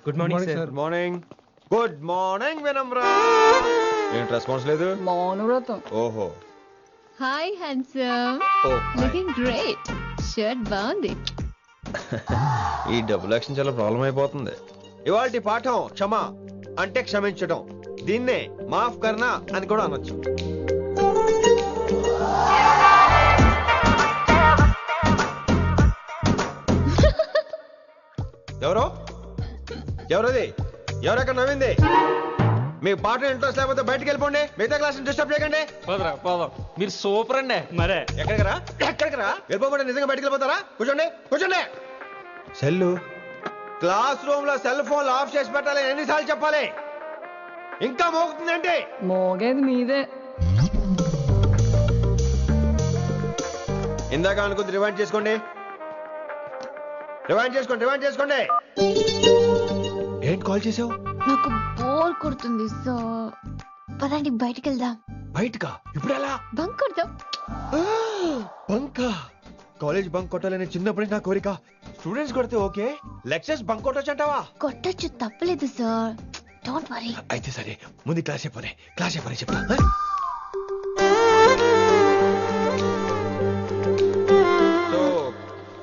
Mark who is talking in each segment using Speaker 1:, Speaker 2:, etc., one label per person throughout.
Speaker 1: Good morning sir.
Speaker 2: Good morning. Good morning Vinamra. ఏంటి response లేదు?
Speaker 3: మౌనవ్రతం.
Speaker 2: ఓహో.
Speaker 4: Hi handsome. Looking great. Shirt బాగుంది.
Speaker 2: ఈ డబుల్ యాక్షన్ చాలా ప్రాబ్లం అయిపోతుంది. ఇవాల్టి పాఠం క్షమ అంటే క్షమించడం. దీన్నే మాఫ్ కర్నా అని కూడా అనొచ్చు. ఎవరో ఎవరది? ఎవరెక్కడ నవ్వింది? మీ పాట ఇంట్రెస్ట్ లేకపోతే బయటకు వెళ్ళిపోండి. మిగతా క్లాస్ డిస్టర్బ్ చేయకండి.
Speaker 1: మీరు సూపర్ అండి. మరే
Speaker 2: ఎక్కడికి రా వెళ్ళిపోమంటే నిజంగా బయటకు వెళ్ళిపోతారా? కూర్చోండి కూర్చోండి. సెల్లు క్లాస్ రూమ్ లో సెల్ ఫోన్ ఆఫ్ చేసి పెట్టాలి. ఎన్నిసార్లు చెప్పాలి? ఇంకా మోగుతుందంటే
Speaker 3: మోగేది మీదే.
Speaker 2: ఇందాక అనుకుంది రివైండ్ చేసుకోండి. రివైండ్ చేసుకోండి. ఏంటి కాల్ చేసావు?
Speaker 4: నాకు బోర్ కొడుతుంది సో పదండి బయటికి వెళ్దాం.
Speaker 2: బయటకా? ఇప్పుడు ఎలా?
Speaker 4: బంక్ కొడదాం.
Speaker 2: బంకా? కాలేజ్ బంక్ కొట్టాలని చిన్నప్పటి నా కోరిక. స్టూడెంట్స్ కొడితే ఓకే, లెక్చర్స్ బంక్ కొట్టొచ్చు అంటావా?
Speaker 4: కొట్టచ్చు, తప్పలేదు సార్. Don't worry.
Speaker 2: అయితే సరే, ముందు క్లాస్ చెప్పని చెప్తా. So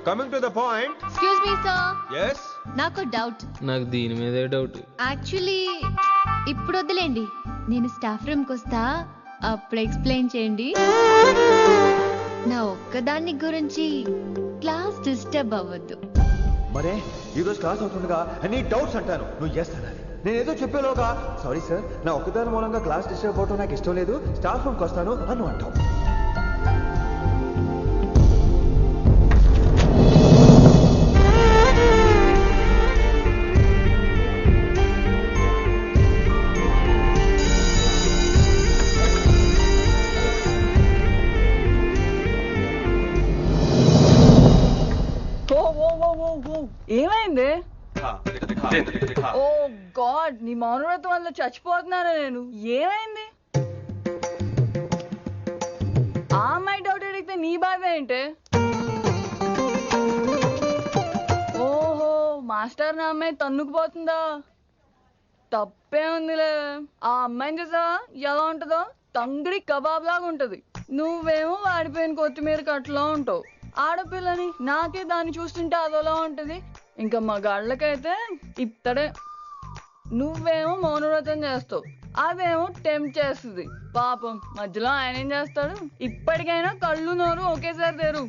Speaker 2: coming to the point.
Speaker 4: Excuse me sir.
Speaker 2: yes
Speaker 4: నాకు డౌట్.
Speaker 1: నాకు దీని మీదే డౌట్.
Speaker 4: యాక్చువల్లీ ఇప్పుడు వద్దులేండి, నేను స్టాఫ్ రూమ్ కి వస్తా, అప్పుడు ఎక్స్ప్లెయిన్ చేయండి. నా ఒక్కదాన్ని గురించి క్లాస్ డిస్టర్బ్ అవ్వద్దు.
Speaker 2: మరే ఈ రోజు క్లాస్ అవుతుండగా అన్ని డౌట్స్ అంటాను, నువ్వు చేస్తాను. నేను ఏదో చెప్పేలోగా సారీ సార్, నా ఒక్కదాని మూలంగా క్లాస్ డిస్టర్బ్ అవటం నాకు ఇష్టం లేదు, స్టాఫ్ రూమ్కి వస్తాను అని అంటావు.
Speaker 3: ఏమైంది? ఓ గాడ్, నీ మౌనవ్రతం వల్ల చచ్చిపోతున్నాను నేను. ఏమైంది? ఆ అమ్మాయి డౌట్ అడిగితే నీ బాధ ఏంటి? ఓహో, మాస్టర్ నా అమ్మాయి తన్నుకుపోతుందా? తప్పే ఉందిలే. ఆ అమ్మాయిని చూసావా ఎలా ఉంటుందో? తంగిడి కబాబ్ లాగా ఉంటది. నువ్వేమో వాడిపోయిన కొత్తిమీర కట్లా ఉంటావు. ఆడపిల్లని నాకే దాన్ని చూస్తుంటే అదోలా ఉంటది. ఇంకా మగాళ్ళకైతే ఇత్తడే. నువ్వేమో మౌనవ్రతం చేస్తావు, అదేమో టెంప్ట్ చేస్తుంది. పాపం మధ్యలో ఆయన ఏం చేస్తాడు? ఇప్పటికైనా కళ్ళు నోరు ఒకేసారి తెరు.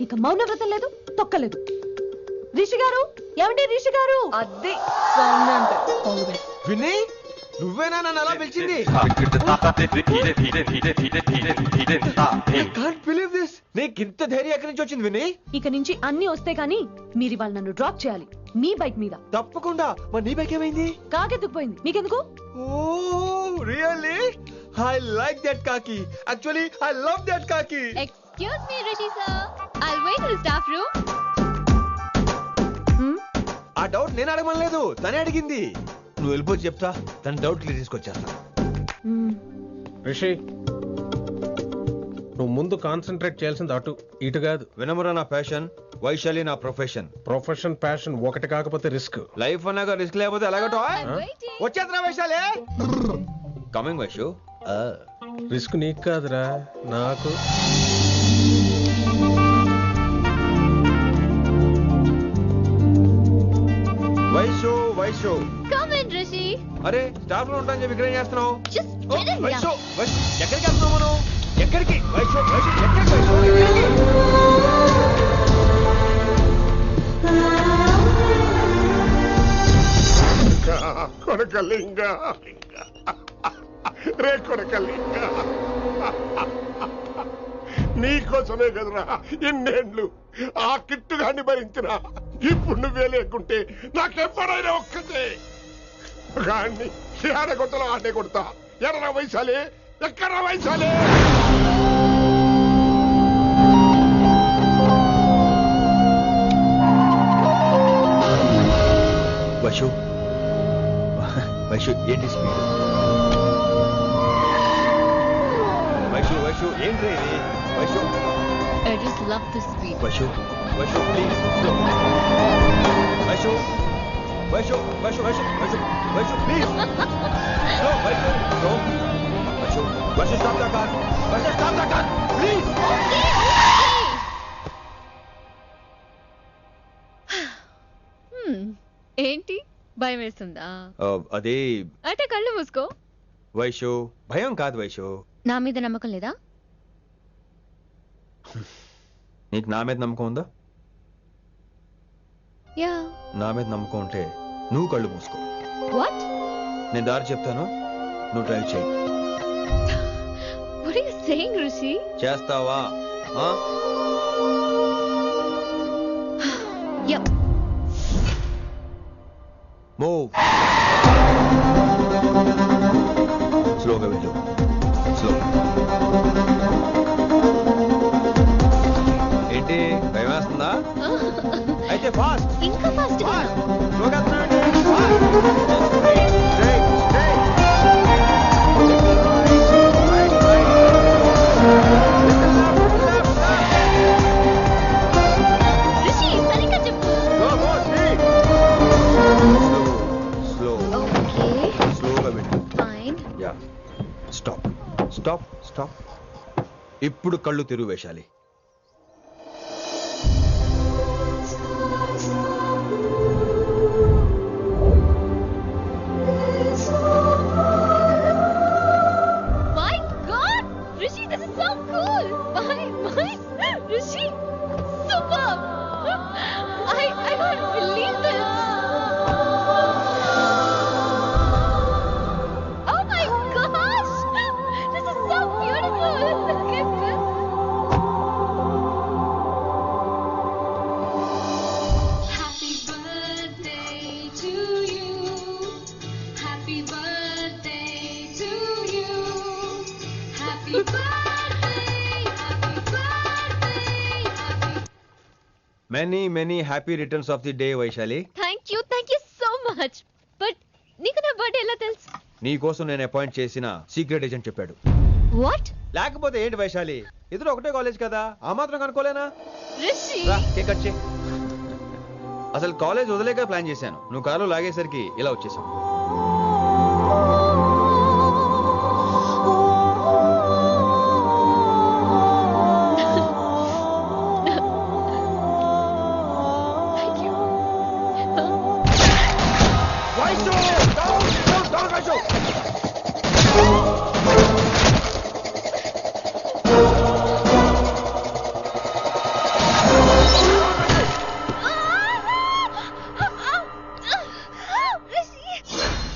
Speaker 5: ఇక మౌనవ్రతం లేదు, తొక్కలేదు. రిషి గారు, ఏమండి రిషి గారు?
Speaker 3: అది సౌండ్ అంటే.
Speaker 2: విని నువ్వేనా నన్ను అలా పిలిచింది? నీకింత ధైర్యం ఎక్కడి నుంచి వచ్చింది విని?
Speaker 5: ఇక నుంచి అన్ని వస్తే గానీ మీరు ఇవాళ నన్ను డ్రాప్ చేయాలి మీ బైక్ మీద.
Speaker 2: తప్పకుండా. మరి నీ బైక్ ఏమైంది?
Speaker 5: కాకెత్తుకుపోయింది. మీకెందుకు?
Speaker 2: Oh really? I like that కాకి. యాక్చువల్లీ ఐ లవ్ దట్ కాకి.
Speaker 4: Excuse me Rishi sir, I'll wait in staff room.
Speaker 2: ఆ డౌట్ నేను అడగమనలేదు, తనే అడిగింది. నువ్వు వెళ్ళిపోయి చెప్తా, తన డౌట్ క్లియర్ తీసుకొచ్చేస్తా.
Speaker 1: రిషి, నువ్వు ముందు కాన్సన్ట్రేట్ చేయాల్సింది అటు ఇటు కాదు.
Speaker 2: వినమ్ర నా ప్యాషన్, వైశాలి నా ప్రొఫెషన్.
Speaker 1: ప్రొఫెషన్ ప్యాషన్ ఒకటి కాకపోతే రిస్క్.
Speaker 2: లైఫ్ అన్నాక రిస్క్ లేకపోతే ఎలాగటో? వచ్చేద్రా వైశాలి. కమింగ్ వైషు.
Speaker 1: రిస్క్ నీకు కాదురా, నాకు.
Speaker 2: Vaishu
Speaker 4: come in Rishi.
Speaker 2: అరే స్టాఫ్ లో ఉంటాను చెప్పి ఇక్కడ ఏం చేస్తున్నావు?
Speaker 4: Just get in.
Speaker 2: వైషు ఎక్కడికి వెళ్తున్నావు మనం? ఎక్కడికి? వైషు ఎక్కడికి?
Speaker 6: కొడకలింగ రే కొడకలింగ, నీకోసమే కదరా ఇన్నేళ్ళు ఆ కిట్టుగాన్ని భరించినా. ఇప్పుడు నువ్వే లేకుంటే నాకెప్పుడైనా ఒక్కతే గాన్ని ఆడగొట్టలో ఆడే కొడతా. ఎర్ర వైశాలి, ఎక్కడ వైశాలి?
Speaker 2: వైషు వైషు ఏంటి స్పీడ్? వైషు ఏంటి ఇది? Vaishu
Speaker 4: I just love this speed.
Speaker 2: Vaishu please. Vaishu Vaishu Vaishu Vaishu Vaishu Vaishu please no Vaishu no Vaishu Vaishu stop the car Vaishu stop the car please
Speaker 4: ఏంటి భయం వేస్తుందా?
Speaker 2: అదే
Speaker 4: అంటే కళ్ళు మూసుకో.
Speaker 2: వైషు భయం కాదు వైషు.
Speaker 4: నా మీద నమ్మకం లేదా?
Speaker 2: నీకు నా మీద నమ్మకం ఉందా?
Speaker 4: యా.
Speaker 2: నా మీద నమ్మకం ఉంటే నువ్వు కళ్ళు మూసుకో.
Speaker 4: వాట్?
Speaker 2: నేను దారి చెప్తాను, నువ్వు డ్రైవ్ చేయి.
Speaker 4: What are you saying, Rishi?
Speaker 2: చేస్తావా?
Speaker 4: Yep.
Speaker 2: మూవ్. స్లోగా వెళ్ళు. స్లో. ఏంటి భయం వేస్తుందా? అయితే ఫాస్ట్.
Speaker 4: ఇంకా ఫాస్ట్ గా.
Speaker 2: స్లోగా వెళ్తున్నాడు. ఫాస్ట్. Straight straight.
Speaker 4: రిషి సరిగ్గా చెప్పు.
Speaker 2: స్లో.
Speaker 4: ఓకే.
Speaker 2: స్లోగా వెళ్ళు.
Speaker 4: Fine.
Speaker 2: Yeah. Stop stop stop. ఇప్పుడు కళ్ళు తెరువు వేశాలి.
Speaker 4: My God, Rishi, this is so cool. My, Rishi, superb. I can't believe this. Oh my gosh, this is so beautiful. Look at this.
Speaker 7: Happy birthday to you. Happy birthday to you. Happy birthday, happy birthday, happy
Speaker 2: many happy returns of the day Vaishali.
Speaker 4: Thank you so much. But నీకు నా birthday ఎలా తెలుసు?
Speaker 2: నీ కోసం నేను appoint చేసిన secret agent చెప్పాడు.
Speaker 4: What?
Speaker 2: లేకపోతే ఏంటి వైశాలి, ఇద్దరు ఒకటే కాలేజ్ కదా, ఆ మాత్రం కనుక్కోలేనా?
Speaker 4: Rishi.
Speaker 2: రా కేక్ కట్ చేయి. అసలు కాలేజ్ వదిలేక ప్లాన్ చేశాను, నువ్వు కారు లాగేసరికి ఇలా వచ్చేసావు.
Speaker 4: Thank you.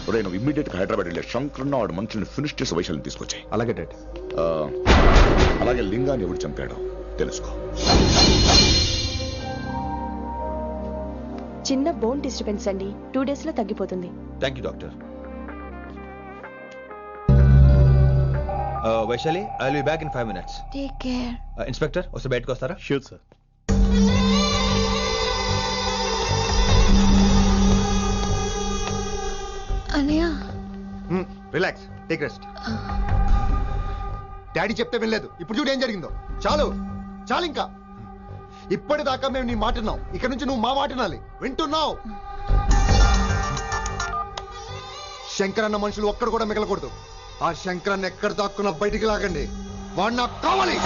Speaker 8: ఒరేయ్, నువ్వు ఇమ్మీడియట్ గా హైదరాబాద్ వెళ్ళే శంకరన్న వాడు మనుషుల్ని ఫినిష్ చేసి వైశాలిని తీసుకొచ్చాయి.
Speaker 2: అలాగే డాడ్.
Speaker 8: అలాగే లింగాన్ని ఎవడు చంపాడో తెలుసుకో.
Speaker 5: చిన్న బోన్ డిస్టర్బెన్స్ అండి, 2 days లో తగ్గిపోతుంది.
Speaker 2: Thank you doctor. Vaishali, I will be back in 5 minutes.
Speaker 4: Take care.
Speaker 2: Inspector ఒకసారి బయటకు వస్తారా?
Speaker 1: Sure sir.
Speaker 4: అనయ్య.
Speaker 9: Relax, take rest. డాడీ చెప్తే వినలేదు, ఇప్పుడు చూడు ఏం జరిగిందో. చాలు చాలు, ఇంకా ఇప్పటిదాకా మేము నీ మాట విన్నాం, ఇక్కడ నుంచి నువ్వు మా మాట వినాలి. వింటున్నావు? శంకరన్న మనుషులు ఒక్కడు కూడా మిగలకూడదు. ఆ శంకరన్న ఎక్కడ దాక్కున్నా బయటికి లాగండి, వాడు నాకు కావాలి.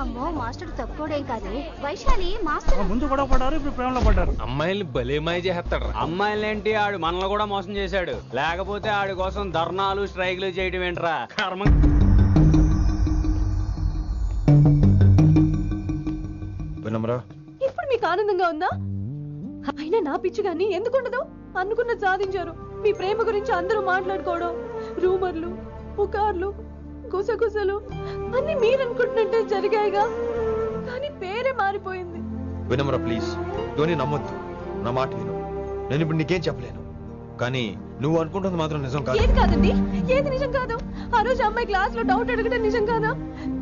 Speaker 7: అమ్మో, మాస్టర్ తక్కువడేం కాదు. వైశాలి మాస్టర్
Speaker 10: ముందు కూడా పడ్డారు, ఇప్పుడు ప్రేమలో పడ్డారు.
Speaker 1: అమ్మాయిల్ని భలే మాయ చేస్తాడు.
Speaker 10: అమ్మాయిలేంటి, ఆడు మనల్ని కూడా మోసం చేశాడు. లేకపోతే ఆడి కోసం ధర్నాలు స్ట్రైక్లు చేయడం ఏంట్రా కర్మ.
Speaker 2: వినమ్రా,
Speaker 5: ఇప్పుడు మీకు ఆనందంగా ఉందా? అయినా నా పిచ్చి గాని ఎందుకుండదు? అనుకున్నది సాధించారు. మీ ప్రేమ గురించి అందరూ మాట్లాడుకోవడం, రూమర్లు, పుకార్లు, గుసగుసలు అన్ని మీరనుకుంటున్నట్టే జరిగాయిగా, కానీ పేరే మారిపోయింది.
Speaker 2: వినమ్రా ప్లీజ్, ధోని నమ్మొద్దు, నా మాట విను. నేను ఇప్పుడు నీకేం చెప్పలేను, కానీ నువ్వు అనుకుంటుంది మాత్రం నిజం కాదు.
Speaker 5: ఏది కాదండి, ఏది నిజం కాదు? ఆ రోజు అమ్మాయి క్లాస్ లో డౌట్ అడగడం నిజం కాదా?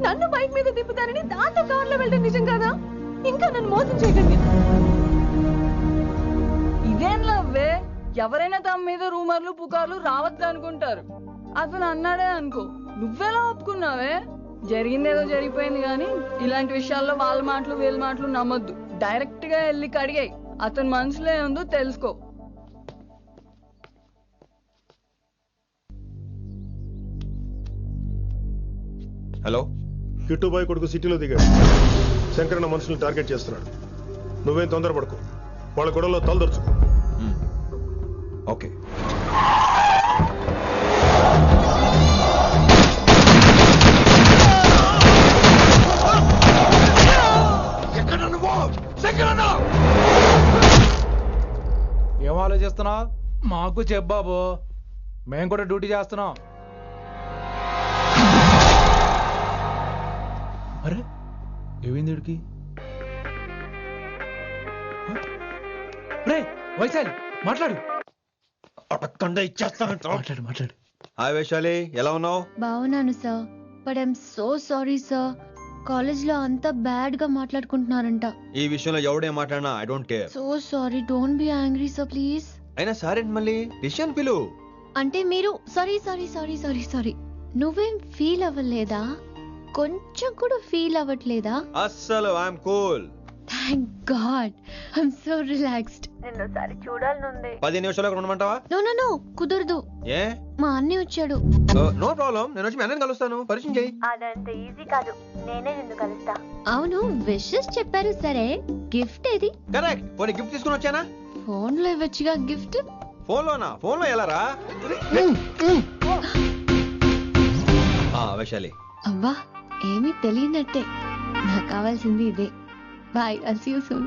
Speaker 5: నన్ను బైక్ మీద తిప్పుతానని దాంతో కార్లో వెళ్ళడం నిజం కాదా? ఇంకా నన్ను మోసం చేయకండి.
Speaker 3: ఇదేం లవ్వే? ఎవరైనా తమ మీద రూమర్లు పుకార్లు రావద్దు అనుకుంటారు. అతను అన్నాడే అనుకో, నువ్వెలా ఒప్పుకున్నావే? జరిగిందేదో జరిగిపోయింది, కానీ ఇలాంటి విషయాల్లో వాళ్ళ మాటలు వీళ్ళ మాటలు నమ్మొద్దు. డైరెక్ట్ గా వెళ్ళి కడిగాయి. అతని మనసులో ఏముందో తెలుసుకో.
Speaker 2: హలో,
Speaker 6: కిట్టుబాయ్ కొడుకు సిటీలో దిగాడు. శంకరన్న మనుషుల్ని టార్గెట్ చేస్తున్నాడు. నువ్వేం తొందరపడకు, వాళ్ళ గొడవలో తలదొరుచుకో.
Speaker 2: ఓకే.
Speaker 11: ఏం ఆలోచిస్తున్నావు? మాకు చెప్పాబు, మేము కూడా డ్యూటీ చేస్తున్నాం. అరే ఏమైంది వీడికి? రే వైశాలి మాట్లాడు. మాట్లాడు మాట్లాడు.
Speaker 2: హాయ్ వైశాలి, ఎలా ఉన్నావు?
Speaker 4: బాగున్నాను sir, but I'm so sorry sir. College లో అంతా బ్యాడ్ గా మాట్లాడుకుంటున్నారంట.
Speaker 2: ఈ విషయంలో ఎవడేం మాట్లాడినా I don't care.
Speaker 4: So sorry, don't be angry sir please.
Speaker 2: అయినా సరే మళ్ళీ డిసిషన్ పిలు.
Speaker 4: అంటే మీరు sorry sorry sorry sorry sorry నువ్వేం ఫీల్ అవ్వలేదా? కొంచెం కూడా ఫీల్ అవ్వట్లేదా?
Speaker 2: అస్సలు I'm cool.
Speaker 4: Thank God, I'm so relaxed. నిన్నోసారి చూడాలనుంది.
Speaker 2: 10 నిమిషాలు అక్కడ ఉండమంటావా?
Speaker 4: నో నో నో, కుదరదు.
Speaker 2: ఏ?
Speaker 4: మా అన్నయ్య వచ్చాడు.
Speaker 2: నో ప్రాబ్లం, నేను వచ్చి మీ అన్నని కలుస్తాను. పరిచయం చేయి.
Speaker 7: అదంత ఈజీ కాదు, నేనే నిన్ను కలుస్తా.
Speaker 4: అవును, విషెస్ చెప్పారు సరే, గిఫ్ట్ ఏది?
Speaker 2: కరెక్ట్. పోనీ గిఫ్ట్ తీసుకుని వచ్చానా?
Speaker 4: ఫోన్ లో ఇవ్వచ్చుగా గిఫ్ట్.
Speaker 2: ఫోన్ లోనా? ఫోన్ లో ఎలా రా? వైశాలి.
Speaker 4: అబ్బా, ఏమీ తెలియనట్టే. నాకు కావాల్సింది ఇదే. Bye, I'll see you soon.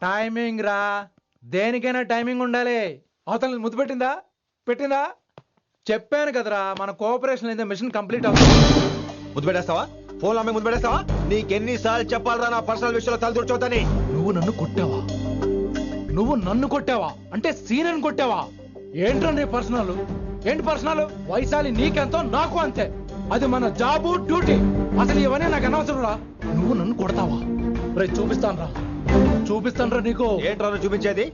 Speaker 11: Timing రా, దేనికైనా టైమింగ్ ఉండాలి. అవతల ముద్దు పెట్టిందా? పెట్టిందా? చెప్పాను కదరా, మన కోఆపరేషన్ అయితే మిషన్ కంప్లీట్ అవుతుంది.
Speaker 2: ముద్దు పెట్టేస్తావా? ఫోన్ లో ముద్దు పెట్టేస్తావా? నీకెన్నిసార్లు చెప్పాలరా నా పర్సనల్ విషయంలో తల దూర్చోతాని?
Speaker 11: నువ్వు నన్ను కొట్టావా? నువ్వు నన్ను కొట్టావా? అంటే సీనియర్ని కొట్టావా? ఏంట్రా నీ పర్సనల్? ఏంటి పర్సనల్? వైశాలి నీకెంతో నాకు అంతే. అది మన జాబు, డ్యూటీ. అసలు ఇవన్నీ నాకు అనవసరం రా. నువ్వు నన్ను కొడతావా? రేపు చూపిస్తాను రా నీకు.
Speaker 2: ఏంట్రా చూపించేది?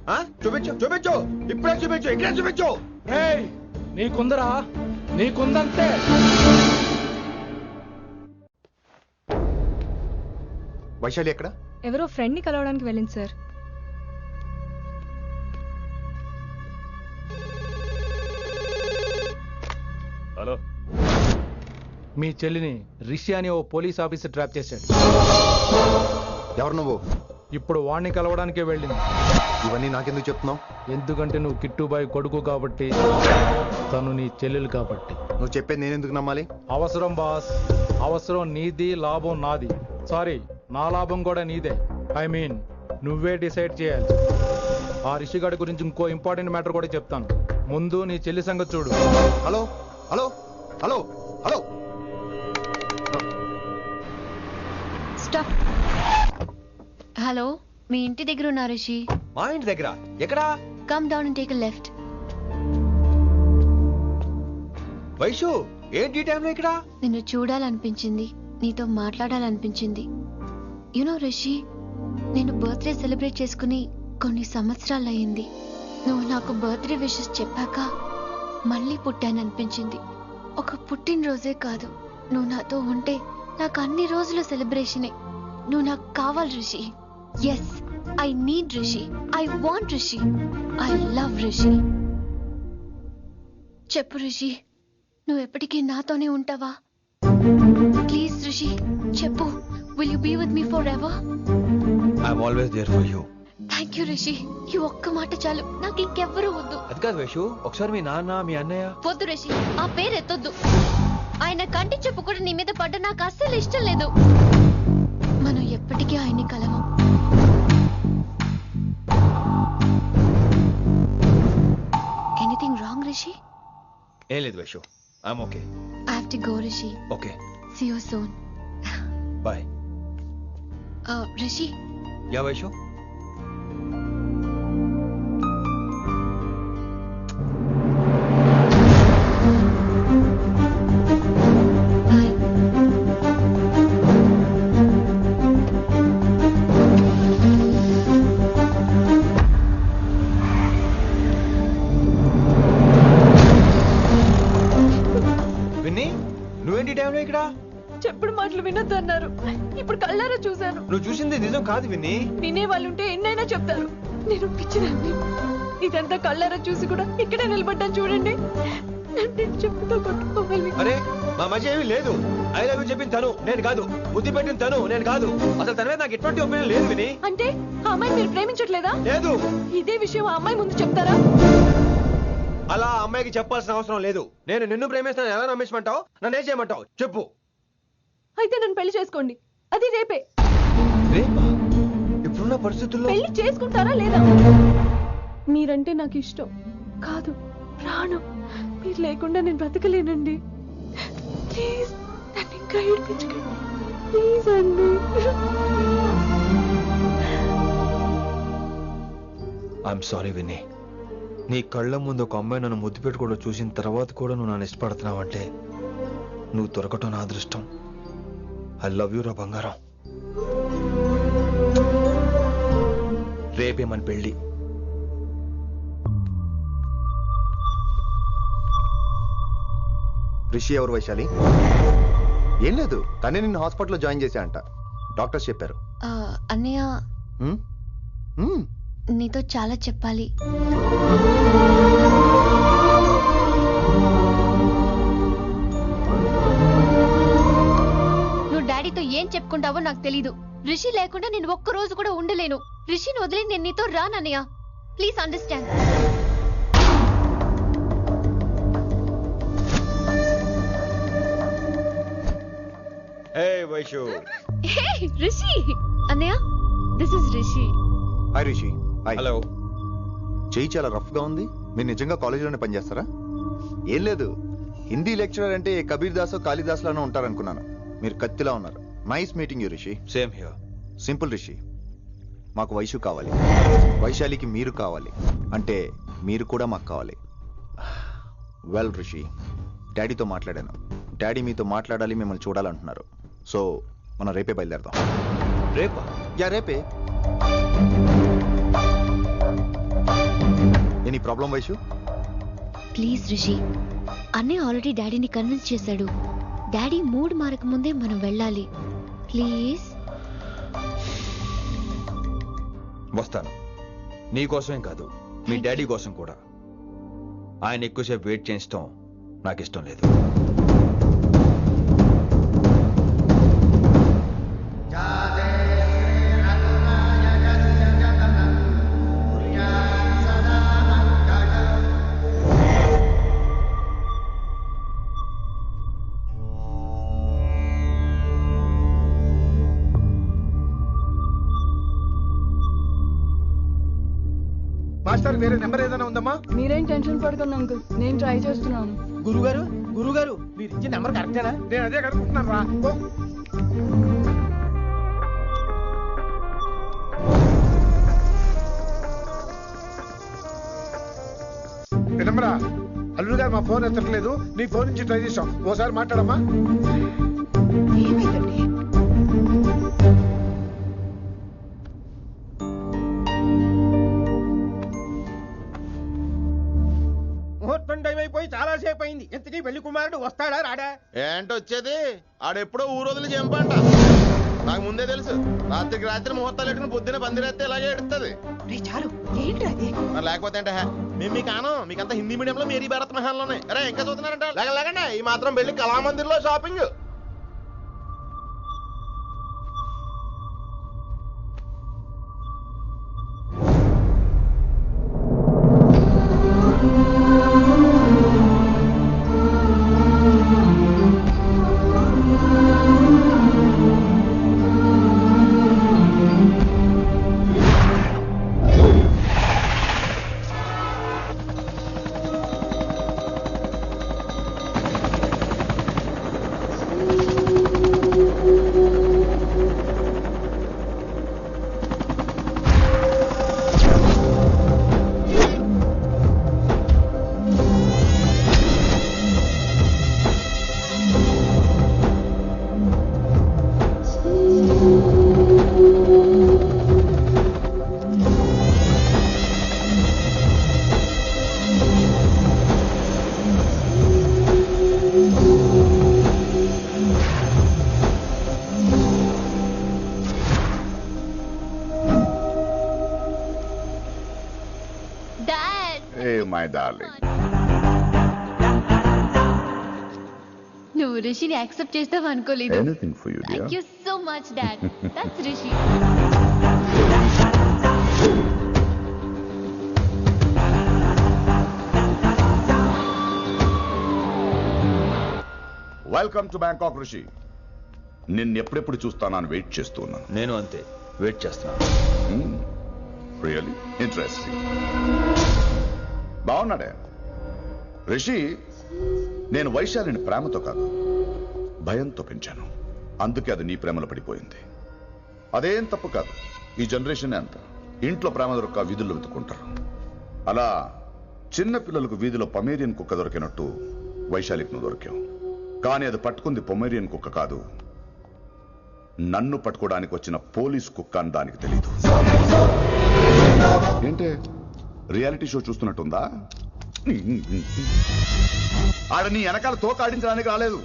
Speaker 2: చూపించు చూపించు, ఇప్పుడే చూపించు, ఇక్కడే చూపించు.
Speaker 11: రేయ్, నీకుందరా? నీకుందంతే.
Speaker 9: వైశాలి ఎక్కడ?
Speaker 5: ఎవరో ఫ్రెండ్ ని కలవడానికి వెళ్ళింది సార్.
Speaker 6: హలో,
Speaker 11: మీ చెల్లిని రిషి అని ఓ పోలీస్ ఆఫీసర్ ట్రాప్ చేశాడు.
Speaker 9: ఎవరు నువ్వు?
Speaker 11: ఇప్పుడు వాణ్ణి కలవడానికే వెళ్ళింది.
Speaker 9: ఇవన్నీ నాకెందుకు చెప్తున్నావు?
Speaker 11: ఎందుకంటే నువ్వు కిట్టుబాయ్ కొడుకు కాబట్టి, తను నీ చెల్లెలు కాబట్టి.
Speaker 9: నువ్వు చెప్పేది నేను ఎందుకు నమ్మాలి?
Speaker 11: అవసరం బాస్, అవసరం నీది, లాభం నాది. సారీ, నా లాభం కూడా నీదే. ఐ మీన్ నువ్వే డిసైడ్ చేయాలి. ఆ రిషిగాడి గురించి ఇంకో ఇంపార్టెంట్ మ్యాటర్ కూడా చెప్తాను. ముందు నీ చెల్లి సంగతి చూడు.
Speaker 9: Hello hello hello hello.
Speaker 4: Stop. Hello, మీ ఇంటి దగ్గర ఉన్నా రిషి?
Speaker 2: మా ఇంటి దగ్గర? ఎక్కడా?
Speaker 4: Come down and take a left.
Speaker 2: Vaishu, ఏంటి టైంలో ఇక్కడ?
Speaker 4: నిన్ను చూడాలనిపించింది, నీతో మాట్లాడాలనిపించింది. యునో రిషి, నేను బర్త్డే సెలబ్రేట్ చేసుకుని కొన్ని సంవత్సరాలు అయింది. నువ్వు నాకు బర్త్డే విషెస్ చెప్పాక మళ్ళీ పుట్టాననిపించింది. ఒక పుట్టినరోజే కాదు, నువ్వు నాతో ఉంటే నాకు అన్ని రోజులు సెలబ్రేషనే. నువ్వు నాకు కావాలి Rishi. Yes, I need Rishi. I want Rishi. I love Rishi. చెప్పు రిషి, నువ్వు ఎప్పటికీ నాతోనే ఉంటావా? ప్లీజ్ రిషి, చెప్పు. Will you be with me forever?
Speaker 2: I'm always there for you.
Speaker 4: Thank you Rishi. ఈ ఒక్క మాట చాలు, నాకు ఇంకెవ్వరూ వద్దు.
Speaker 2: అది కాదు వైషు, ఒకసారి మీ నాన్న, మీ అన్నయ్య.
Speaker 4: వద్దు రిషి, ఆ పేరు ఎత్తొద్దు. ఆయన కంటి చెప్పు కూడా నీ మీద పడ్డ నాకు అస్సలు ఇష్టం లేదు. మనం ఎప్పటికీ ఆయన్ని కలవం. Anything wrong Rishi?
Speaker 2: ఏం లేదు Vaishu, I'm okay.
Speaker 4: I have to go Rishi.
Speaker 2: Okay,
Speaker 4: see you soon.
Speaker 2: Bye.
Speaker 4: Rishi.
Speaker 2: Yeah Vaishu.
Speaker 5: చెప్పుడు మాటలు వినొద్దు అన్నారు. ఇప్పుడు కళ్ళారా చూశాను.
Speaker 2: నువ్వు చూసింది నిజం కాదు విని.
Speaker 5: వినే వాళ్ళుంటే ఎన్నైనా చెప్తారు. నేను పిచ్చిదాన్ని. ఇదంతా కళ్ళారా చూసి కూడా ఇక్కడే నిలబడ్డాను చూడండి. నన్ను చెప్పుతో కొట్టుకోవాలి.
Speaker 2: అరే మా మధ్య ఏమీ లేదు. ఐ లవ్ యూ చెప్పింది తను, నేను కాదు. బుద్ధి పెట్టిన తను, నేను కాదు. అసలు తన మీద నాకు ఎటువంటి ఒపీనియన్ లేదు విని.
Speaker 5: అంటే ఆ అమ్మాయిని మీరు ప్రేమించట్లేదా?
Speaker 2: లేదు.
Speaker 5: ఇదే విషయం ఆ అమ్మాయి ముందు చెప్తారా?
Speaker 2: అలా ఆ అమ్మాయికి చెప్పాల్సిన అవసరం లేదు. నేను నిన్ను ప్రేమిస్తాను ఎలా నమ్మించమంటావు? నన్ను ఏం చేయమంటావు చెప్పు.
Speaker 5: అయితే నన్ను పెళ్లి చేసుకోండి. అది రేపే.
Speaker 2: రేపా? ఇప్పుడున్న పరిస్థితుల్లో
Speaker 5: పెళ్లి చేసుకుంటారా లేదా? మీరంటే నాకు ఇష్టం కాదు, ప్రాణం. మీరు లేకుండా నేను బ్రతకలేనండి. ప్లీజ్ నన్ను ఇంకా ఏడిపించకండి. ప్లీజ్ అండి.
Speaker 2: ఐఎమ్ సారీ విని. నీ కళ్ళ ముందు ఒక అమ్మాయి నన్ను ముద్దు పెట్టుకోవడం చూసిన తర్వాత కూడా నువ్వు నన్ను ఇష్టపడుతున్నావంటే నువ్వు దొరకటం నా అదృష్టం. ఐ లవ్ యూ రా బంగారం. రేపే మన పెళ్ళి.
Speaker 9: రిషి ఎవరు వైశాలి? ఏం లేదు, తనే నిన్ను హాస్పిటల్లో జాయిన్ చేశా అంట. డాక్టర్స్ చెప్పారు.
Speaker 4: అన్నయ్య
Speaker 9: హ్మ్? హ్మ్.
Speaker 4: నీతో చాలా చెప్పాలి. నువ్వు డాడీతో ఏం చెప్పుకుంటావో నాకు తెలీదు. రిషి లేకుండా నేను ఒక్క రోజు కూడా ఉండలేను. రిషిని వదిలి నేను నీతో రానన్నయ్య. Please understand.
Speaker 2: వైషు.
Speaker 4: రిషి అన్నయ్య, this is Rishi.
Speaker 9: Hi Rishi. Hi.
Speaker 2: Hello.
Speaker 9: చెయ్యి చాలా రఫ్ గా ఉంది. మీరు నిజంగా కాలేజీలోనే పనిచేస్తారా? ఏం లేదు, హిందీ లెక్చరర్ అంటే కబీర్ దాసో కాళిదాస్ లానో ఉంటారనుకున్నాను. మీరు కత్తిలా ఉన్నారు. Nice meeting you Rishi.
Speaker 2: Same here.
Speaker 9: Simple Rishi, మాకు వైషు కావాలి. వైశాలికి మీరు కావాలి. అంటే మీరు కూడా మాకు కావాలి. వెల్ రిషి, డాడీతో మాట్లాడాను. డాడీ మీతో మాట్లాడాలి, మిమ్మల్ని చూడాలంటున్నారు. సో మనం రేపే బయలుదేరదాం.
Speaker 2: రేపా?
Speaker 9: యా రేపే. Any problem Vaishu?
Speaker 4: Please Rishi, అన్నయ్య ఆల్రెడీ డాడీని కన్విన్స్ చేశాడు. డాడీ మూడ్ మారక ముందే మనం వెళ్ళాలి. ప్లీజ్.
Speaker 2: వస్తాను. నీ కోసమేం కాదు, మీ డాడీ కోసం కూడా. ఆయన ఎక్కువసేపు వెయిట్ చేయించడం నాకు ఇష్టం లేదు.
Speaker 11: మాస్టర్ వేరే నెంబర్ ఏదైనా ఉందమ్మా?
Speaker 3: మీరేం టెన్షన్ పడకండి అంకుల్, నేను ట్రై చేస్తున్నాను.
Speaker 11: గురుగారు మీరు ఇచ్చే నెంబర్ కరెక్టేనా? నేను అదే కనుక్కుంటున్నాను రా. వినమ్రా, అల్లుడు గారు మా ఫోన్ ఎత్తట్లేదు. నీ ఫోన్ నుంచి ట్రై చేసాం, ఓసారి మాట్లాడమ్మా.
Speaker 5: ఏమైందండి?
Speaker 11: ముహూర్తం టైం అయిపోయి చాలా సేపు అయింది. ఇంతకీ పెళ్లి కుమారుడు వస్తాడా రాడా?
Speaker 12: ఏంటి వచ్చేది? ఆడెప్పుడో ఊరోదులు చెంపంట. నాకు ముందే తెలుసు. రాత్రికి రాత్రి ముహూర్తాలు ఎట్టుకుని పొద్దున పందిరేస్తే ఇలాగే ఎడుతుంది. మరి లేకపోతే అంటే మేము కాను, మీకంతా హిందీ మీడియంలో మేరీ భారత్ మహాల్లోనే. అరే ఇంకా చూస్తున్నారంట. లేకండి ఈ మాత్రం పెళ్లి కళామందిర్లో షాపింగ్.
Speaker 8: My darling.
Speaker 4: నువ్వు రిషిని యాక్సెప్ట్ చేస్తావు అనుకోలేదు.
Speaker 8: Anything for you dear.
Speaker 4: Thank you so much dad. That's Rishi.
Speaker 8: Welcome to Bangkok Rishi. నిన్ను ఎప్పుడెప్పుడు చూస్తానని వెయిట్ చేస్తూ ఉన్నాను.
Speaker 2: నేను అంతే వెయిట్ చేస్తున్నాను.
Speaker 8: Really interesting. బాగున్నాడే రిషి. నేను వైశాలిని ప్రేమతో కాదు భయంతో పెంచాను. అందుకే అది నీ ప్రేమలో పడిపోయింది. అదేం తప్పు కాదు. ఈ జనరేషన్ అంత ఇంట్లో ప్రేమ దొరక్క వీధుల్లో వెతుకుంటారు. అలా చిన్న పిల్లలకు వీధిలో పొమేరియన్ కుక్క దొరికినట్టు వైశాలికి నువ్వు దొరికావు. కానీ అది పట్టుకుంది పొమేరియన్ కుక్క కాదు, నన్ను పట్టుకోవడానికి వచ్చిన పోలీస్ కుక్క అని దానికి తెలీదు. ఏంటే రియాలిటీ షో చూస్తున్నట్టుందా? ఆడ నీ వెనకాల తోక ఆడించడానికి రాలేదు,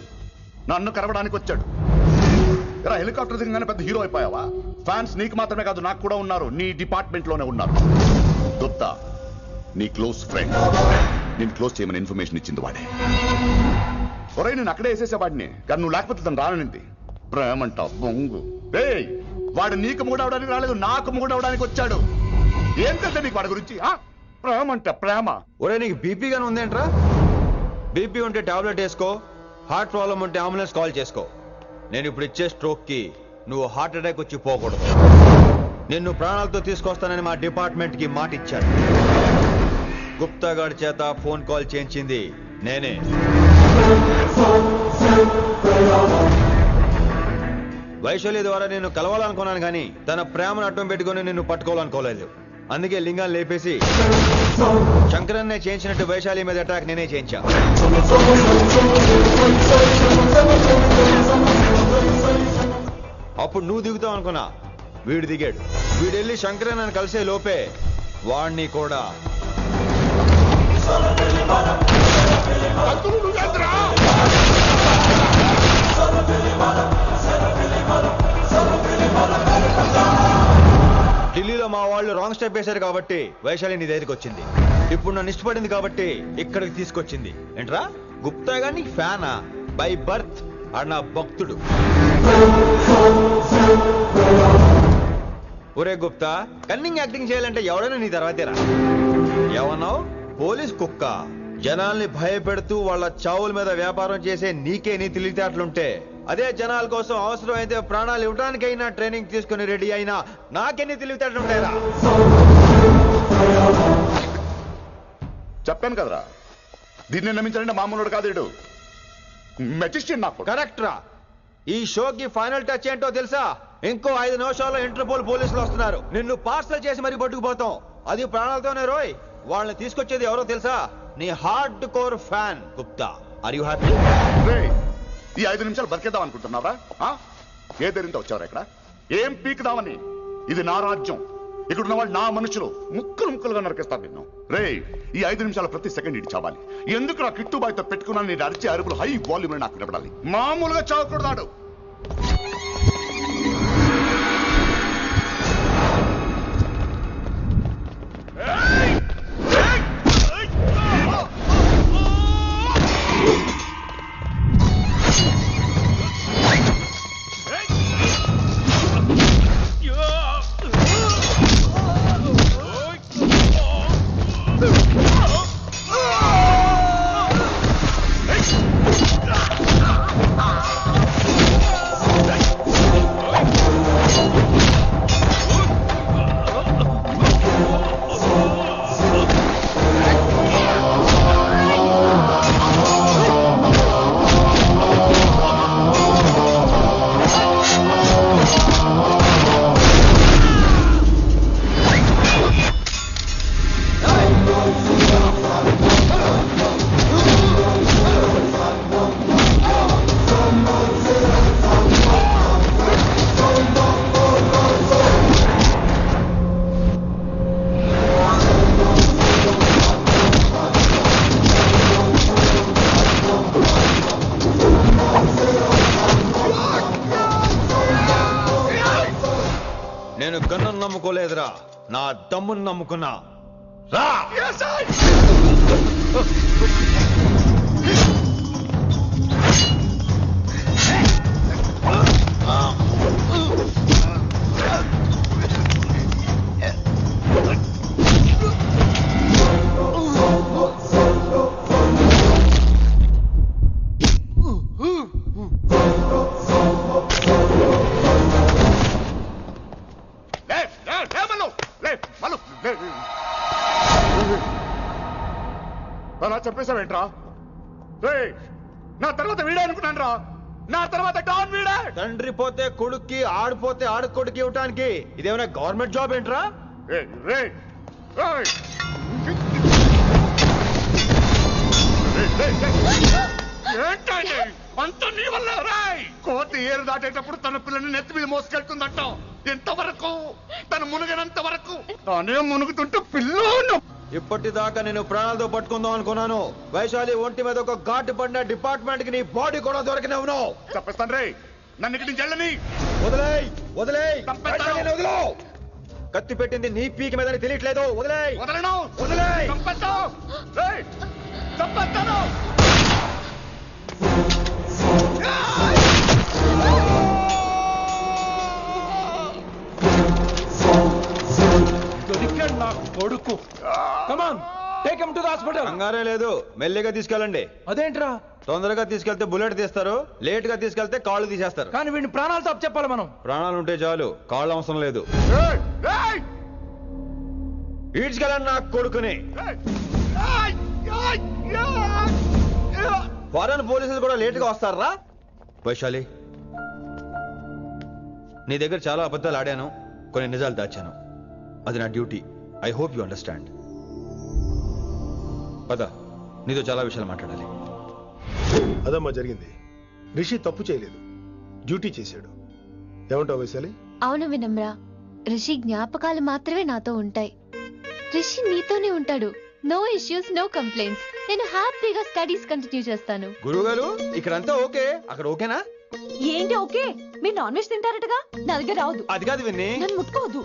Speaker 8: నన్ను కరవడానికి వచ్చాడు. ఇలా హెలికాప్టర్ దిగగానే పెద్ద హీరో అయిపోయావా? ఫ్యాన్స్ నీకు మాత్రమే కాదు నాకు కూడా ఉన్నారు. నీ డిపార్ట్మెంట్ లోనే ఉన్నారు. గుప్తా నీ క్లోజ్ ఫ్రెండ్. నేను క్లోజ్ చేయమని ఇన్ఫర్మేషన్ ఇచ్చింది వాడే. ఒరే నేను అక్కడే వేసేసేవాడిని, కానీ నువ్వు లేకపోతే తను రానంది. ప్రేమంట బొంగు. వాడు నీకు మూడవడానికి రాలేదు, నాకు మూడవడానికి వచ్చాడు. ఏం తెలుసా నీకు వాడి గురించి? ప్రేమంట ప్రేమ.
Speaker 2: ఒరే నీకు బీపీ గానీ ఉందేంట్రా? బీపీ ఉంటే టాబ్లెట్ వేసుకో, హార్ట్ ప్రాబ్లం ఉంటే అంబులెన్స్ కాల్ చేసుకో. నేను ఇప్పుడు ఇచ్చే స్ట్రోక్ కి నువ్వు హార్ట్ అటాక్ వచ్చి పోకూడదు. నిన్ను ప్రాణాలతో తీసుకొస్తానని మా డిపార్ట్మెంట్ కి మాట ఇచ్చాడు. గుప్తా గారి చేత ఫోన్ కాల్ చేయించింది నేనే. వైశాలి ద్వారా నేను కలవాలనుకున్నాను కానీ తన ప్రేమను అడ్డం పెట్టుకుని నిన్ను పట్టుకోవాలనుకోలేదు. అందుకే లింగాన్ని లేపేసి శంకరన్నే చేయించినట్టు వైశాలి మీద అటాక్ నేనే చేయించా. అప్పుడు నువ్వు దిగుతావు అనుకున్నా, వీడు దిగాడు. వీడు వెళ్ళి శంకరన్నని కలిసే లోపే వాణ్ణి కూడా ఢిల్లీలో మా వాళ్ళు రాంగ్ స్టెప్ వేశారు కాబట్టి వైశాలి నీ దగ్గరికి వచ్చింది. ఇప్పుడు నన్ను ఇష్టపడింది కాబట్టి ఇక్కడికి తీసుకొచ్చింది. ఏంట్రా గుప్తా గాని ఫ్యానా? బై బర్త్ ఆడు నా భక్తుడు. ఒరే గుప్తా, కన్నింగ్ యాక్టింగ్ చేయాలంటే ఎవరైనా నీ తర్వాతేరా. ఏమన్నావు? పోలీస్ కుక్క. జనాల్ని భయపెడుతూ వాళ్ళ చావుల మీద వ్యాపారం చేసే నీకే నీ తెలివితేటలుంటే, అదే జనాల కోసం అవసరమైతే ప్రాణాలు ఇవ్వడానికైనా ట్రైనింగ్ తీసుకుని రెడీ అయినా నాకెన్ని తెలివితేటలుంటాయిరా?
Speaker 8: చెప్పాను కదరా, దీన్ని నమ్మించాలంటే మామూలుడు కాదు వీడు. మెజిస్ట్రియన్ నాకు.
Speaker 2: కరెక్ట్ రా. ఈ షోకి ఫైనల్ టచ్ ఏంటో తెలుసా? ఇంకో 5 నిమిషాల్లో ఇంటర్పోల్ పోలీసులు వస్తున్నారు. నిన్ను పార్సల్ చేసి మరీ పట్టుకుపోతాం. అది ప్రాణాలతోనే రోయ్. వాళ్ళని తీసుకొచ్చేది ఎవరో తెలుసా? నీ hard core fan Gupta. Are you happy?
Speaker 8: ఈ 5 నిమిషాలు బతికేద్దాం అనుకుంటున్నావా? ఏ ధైర్యంతో వచ్చావరా ఇక్కడ? ఏం పీకుదామని? ఇది నా రాజ్యం. ఇక్కడ ఉన్న వాళ్ళు నా మనుషులు. ముక్కలు ముక్కలుగా నరికేస్తారు నిన్ను. ఈ 5 నిమిషాలు ప్రతి సెకండ్ ఇటు చావాలి. ఎందుకు నా కిట్టుబాయితో పెట్టుకున్నాను? నేను అరిచే అరుపులు హై వాల్యూమ్ నాకు వినపడాలి. మామూలుగా చావకూడదాడు.
Speaker 2: నేను గన్నును నమ్ముకోలేదురా, నా దమ్మును నమ్ముకున్నా. రా!
Speaker 8: అలా చెప్పేశావేంట్రా? నా తర్వాత వీడే అనుకున్నాను రా. నా తర్వాత డాన్ వీడే.
Speaker 2: తండ్రి పోతే కొడుక్కి, ఆడిపోతే ఆడకొడుకు ఇవ్వటానికి ఇదేమైనా గవర్నమెంట్ జాబ్ ఏంట్రా?
Speaker 8: అంత నీ వల్ల రాయ్. కోతి ఏరు దాటేటప్పుడు తన పిల్లని నెత్తి మీద మోసుకెళ్తుందంట. ఎంతవరకు? తను మునిగినంత వరకు. తానే మునుగుతుంటే పిల్లను.
Speaker 2: ఇప్పటిదాకా నేను ప్రాణాలతో పట్టుకుందాం అనుకున్నాను. వైశాలి ఒంటి మీద ఒక ఘాటు పడిన డిపార్ట్మెంట్ కి నీ బాడీ కూడా దొరికినవును.
Speaker 8: చెప్పేస్తాను రే. నన్ను ఇక్కడ నుంచి వెళ్ళని.
Speaker 2: వదిలేయ్, వదిలేయ్, వదిలో. కత్తి పెట్టింది నీ పీకి మీద తెలియట్లేదు. వదిలేయ్.
Speaker 8: వదలను.
Speaker 2: వదిలేయ్.
Speaker 8: చంపేస్తాను. చంపేస్తాను.
Speaker 11: దొరికాడు నా కొడుకు. Come on, take him to the hospital.
Speaker 2: కంగారే లేదు, మెల్లిగా తీసుకెళ్ళండి.
Speaker 11: అదేంట్రా?
Speaker 2: తొందరగా తీసుకెళ్తే బుల్లెట్ తీస్తారు, లేట్ గా తీసుకెళ్తే కాళ్ళు తీసేస్తారు.
Speaker 11: కానీ వీడిని ప్రాణాలు తప్పు చెప్పాలి మనం.
Speaker 2: ప్రాణాలు ఉంటే చాలు, కాళ్ళు అవసరం లేదు. ఈడ్చుకెళ్ళండి నా కొడుకుని. ఫారెన్ పోలీసులు కూడా లేట్ గా వస్తారా? వైశాలి, నీ దగ్గర చాలా అబద్ధాలు ఆడాను, కొన్ని నిజాలు దాచాను. అది నా duty. I hope you understand. పద, నీతో చాలా విషయాలు మాట్లాడాలి.
Speaker 6: అదమ్మా జరిగింది. రిషి తప్పు చేయలేదు, డ్యూటీ చేశాడు. ఏమంటావు వైశాలి?
Speaker 4: అవును వినమ్ర, రిషి జ్ఞాపకాలు మాత్రమే నాతో ఉంటాయి. రిషి నీతోనే ఉంటాడు. No issues, no complaints. నేను హ్యాపీగా స్టడీస్ కంటిన్యూ చేస్తాను.
Speaker 2: గురువు గారు, ఇక్కడంతా ఓకే, అక్కడ ఓకేనా?
Speaker 5: ఏంటి ఓకే? మీరు నాన్ వెజ్ తింటారటగా? నా దగ్గర రావద్దు.
Speaker 2: అది కాదు విన్ని.
Speaker 5: నన్ను ముట్టుకోవద్దు.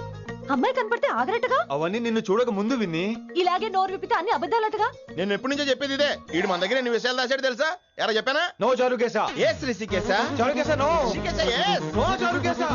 Speaker 5: అమ్మాయి కనపడితే ఆగరటగా?
Speaker 2: అవన్నీ నిన్ను చూడక ముందు విన్ని.
Speaker 5: ఇలాగే నోరు విప్పితే అన్ని అబద్ధాలటగా?
Speaker 12: నేను ఎప్పటి నుంచో చెప్పేది ఇదే. వీడు మన దగ్గర ఎన్ని విషయాలు దాచాడు తెలుసా? ఎలా చెప్పానా?
Speaker 2: No చారుకేసా.
Speaker 12: Yes రిషికేశా.
Speaker 2: చారుకేసా no.
Speaker 12: రిషికేశా yes.
Speaker 2: No చారుకేసా.